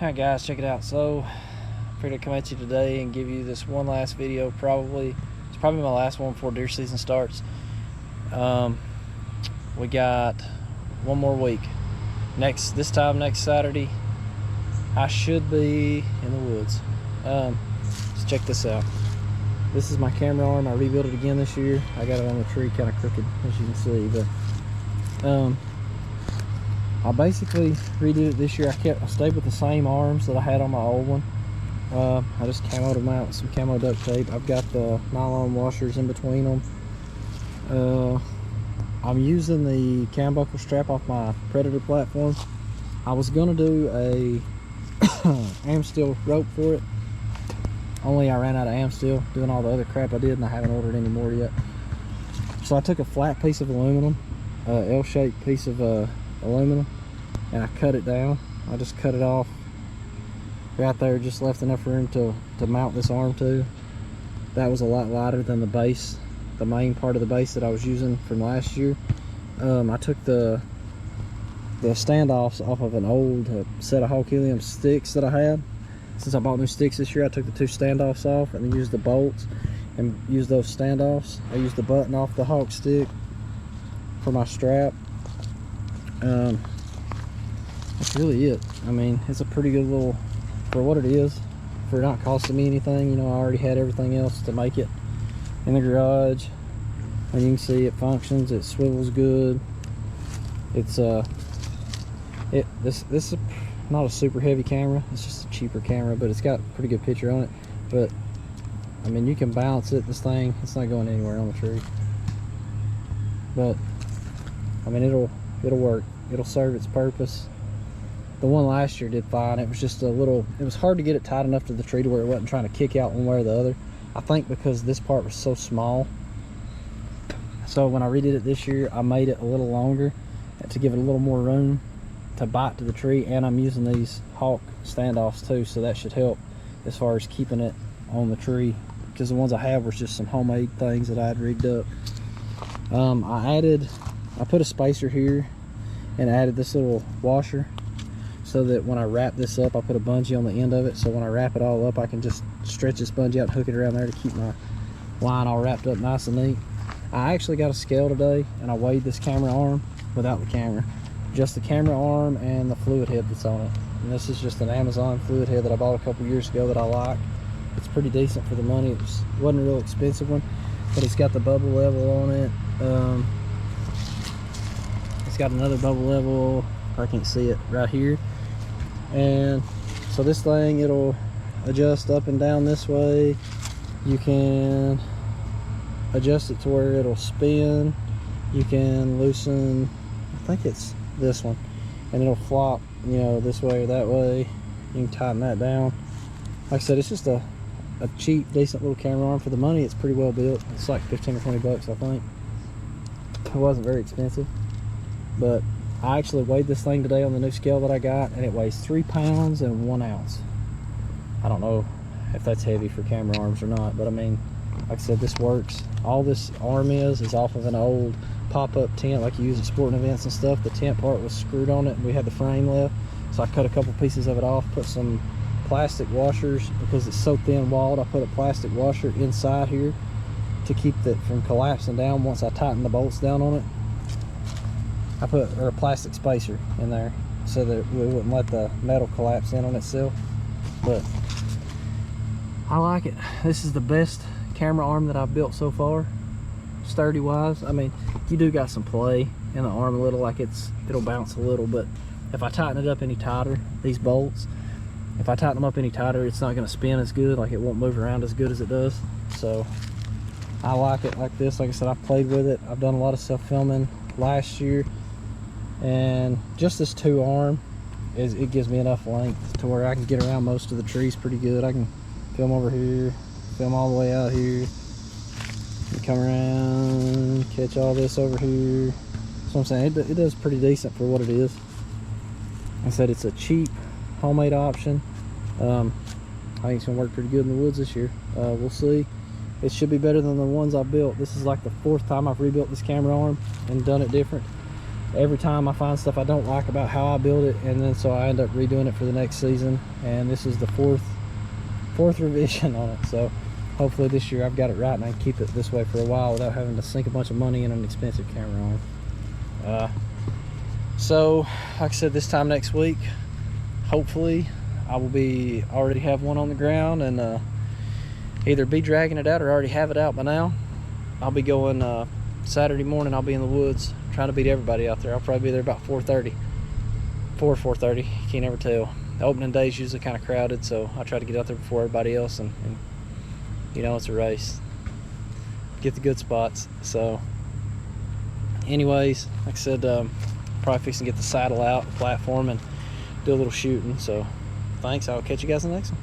Alright guys, check it out. So I'm here to come at you today and give you this one last video. It's probably my last one before deer season starts. We got one more week. This time next Saturday I should be in the woods. Let's check this out. This is my camera arm. I rebuilt it again this year. I got it on the tree kind of crooked, as you can see, but I basically redid it this year. I stayed with the same arms that I had on my old one. I just camoed them out with some camo duct tape. I've got the nylon washers in between them. I'm using the cam buckle strap off my Predator platform. I was gonna do a Amsteel rope for it, only I ran out of Amsteel doing all the other crap I did, and I haven't ordered any more yet. So I took a flat piece of aluminum, L-shaped piece of aluminum, and I cut it down. I just cut it off right there, just left enough room to mount this arm to. That was a lot lighter than the base, the main part of the base that I was using from last year. I took the standoffs off of an old set of Hawk Helium sticks that I had. Since I bought new sticks this year, I took the two standoffs off and then used the bolts and used those standoffs. I used the button off the Hawk stick for my strap. That's really it. I mean, it's a pretty good little, for what it is, for not costing me anything. You know, I already had everything else to make it in the garage, and you can see it functions. It swivels good. It's this is not a super heavy camera. It's just a cheaper camera, but it's got a pretty good picture on it. But I mean, you can balance it. This thing, it's not going anywhere on the tree. But I mean, it'll work. It'll serve its purpose. The one last year did fine. It was just a little, it was hard to get it tight enough to the tree to where it wasn't trying to kick out one way or the other. I think because this part was so small. So when I redid it this year, I made it a little longer to give it a little more room to bite to the tree. And I'm using these Hawk standoffs too, so that should help as far as keeping it on the tree, because the ones I have were just some homemade things that I had rigged up. I put a spacer here and added this little washer so that when I wrap this up, I put a bungee on the end of it, so when I wrap it all up, I can just stretch this bungee out and hook it around there to keep my line all wrapped up nice and neat. I actually got a scale today and I weighed this camera arm without the camera, just the camera arm and the fluid head that's on it. And this is just an Amazon fluid head that I bought a couple years ago that I like. It's pretty decent for the money. It wasn't a real expensive one, but it's got the bubble level on it. It's got another bubble level, I can't see it, right here. And so this thing, it'll adjust up and down this way. You can adjust it to where it'll spin. You can loosen, I think it's this one, and it'll flop, you know, this way or that way. You can tighten that down. Like I said, it's just a cheap, decent little camera arm. For the money, it's pretty well built. It's like 15 or 20 bucks, I think. It wasn't very expensive, but I actually weighed this thing today on the new scale that I got, and it weighs 3 pounds and 1 ounce. I don't know if that's heavy for camera arms or not, but I mean, like I said, this works. All this arm is off of an old pop-up tent like you use at sporting events and stuff. The tent part was screwed on it and we had the frame left, so I cut a couple pieces of it off, put some plastic washers, because it's so thin walled. I put a plastic washer inside here to keep it from collapsing down once I tighten the bolts down on it. I put a plastic spacer in there so that we wouldn't let the metal collapse in on itself. But I like it. This is the best camera arm that I've built so far, sturdy wise. I mean, you do got some play in the arm a little, like it'll bounce a little, but if I tighten it up any tighter, these bolts, if I tighten them up any tighter, it's not going to spin as good, like it won't move around as good as it does. So I like it like this. Like I said, I've played with it. I've done a lot of stuff filming last year, and just this 2-arm, it gives me enough length to where I can get around most of the trees pretty good. I can film over here, film all the way out here, and come around, catch all this over here. So I'm saying it does pretty decent for what it is. Like I said, it's a cheap homemade option. I think it's gonna work pretty good in the woods this year. We'll see. It should be better than the ones I built. This is like the 4th time I've rebuilt this camera arm and done it different. every time I find stuff I don't like about how I build it, and then so I end up redoing it for the next season. And this is the fourth revision on it, so hopefully this year I've got it right and I can keep it this way for a while without having to sink a bunch of money in an expensive camera arm. So like I said, this time next week hopefully I will be already have one on the ground, and either be dragging it out or already have it out by now. I'll be going Saturday morning. I'll be in the woods trying to beat everybody out there. I'll probably be there about 4:30, 4:30. You can't ever tell. The opening day is usually kind of crowded, so I try to get out there before everybody else, and you know, it's a race. Get the good spots. So anyways, like I said, probably fixing to get the saddle out, the platform, and do a little shooting. So thanks. I'll catch you guys in the next one.